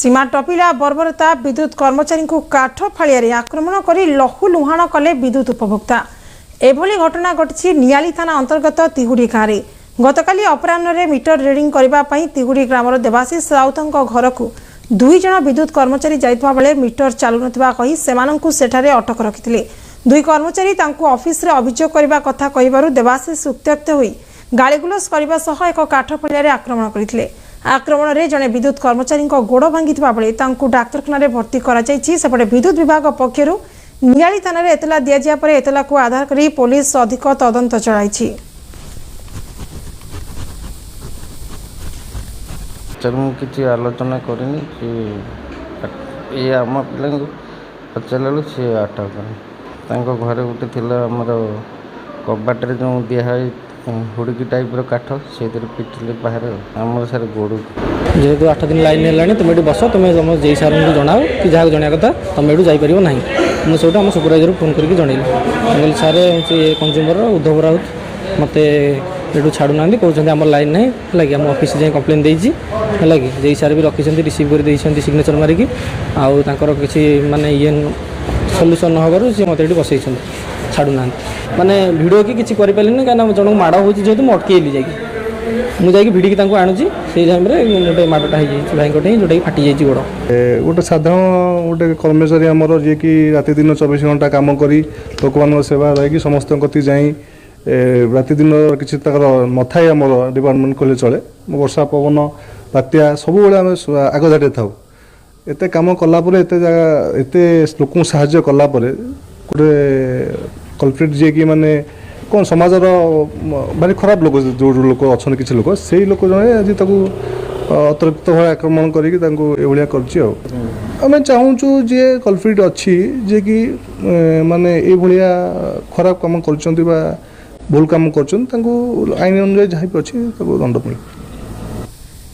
सीमा टपिला बर्बरता विद्युत कर्मचारी को काठ फाड़िया आक्रमण कर लहुलुहाण कले विद्युत उपभोक्ता। एभली घटना घटी नियाली थाना अंतर्गत तिहुड़ी गाँव में गतकाली अपराह्न मीटर रिडिंग करने तिहुड़ी ग्रामर देवाशीष राउतों घर को 2 जन विद्युत कर्मचारी जाइतबा बेले मीटर चालू नथिबा कही सेमानंकु सेठारे अटक रखिथिले। 2 कर्मचारी तांकु ऑफिस रे अभियोग करबा कथा कहिबारु देवाशीष उत्त्यक्त होई गालीगुलस करबा सह एक काठ फळियारे आक्रमण करथिले। आक्रमण रे जने विद्युत कर्मचारी गोड़ भांगिथिबा बेले तांकु डाक्तरखाना रे भर्ती करा जायछि। सेपटे विद्युत विभाग पक्षरु नियाली थाना रे एतला दिया जिया परे एतला को आधार करी पुलिस अधिक तदंत चलाइछि। किसी आलोचना करनी ये आम पिला पचारू सी अटक घरे गोटे थी आमर कबाटे जो दिखाई हुड़की टाइप काठ से पिटिले बाहर आम सर गोड़ जेहेतु 8 दिन लाइन है तुम ये बस तुम तुम जे सार को जनाओ कि जहाँ जन कथा तुम ये जापर ना मुझे सब आम सुपरवाइजर फोन करके जनइली सार हूँ कंज्यूमर उद्धव राउत मत ये छाड़ू ना कहते आम लाइन ना है आम ऑफिस जाए कंप्लेन देती है कि जे सार भी रखी रिसीव कर सिग्नेचर मारिकी आउ किसी माने ये सल्यूसन न सी मत बसई छाड़ू ना माने भिडियो कि किसी करें कहीं जन माड़ हो जेहतु मुझे अटकली जाकि भिड़िकी आणुची से टाइम गोटे माड़टा हो भाई जोटा फाटी जाइए गोड़ गोटे साधारण गोटे कर्मचारी आमर जी कि राति दिन 24 घंटा कम कर लोक मान सेवा रही समस्त कति जाई राति दिन किसी नए आम डिपार्टमेंट कहले चले वर्षा पवन बात्या सब आम आगधाटे था एत कम कलापर एत लोक साहाय्य कलापर गोटे कल्प्रिट जी कि माने कौन समाजर भारी खराब लोक जो लोक अच्छा किसी लोक से लोक जड़े आज अतिरिक्त भाव आक्रमण करभाया करमें चाहूँ जे कल्प्रिट अच्छी जे कि माने ये खराब कम कर भूल कम कर आईन अनुजाई जहाँ भी अच्छी दंड मिले।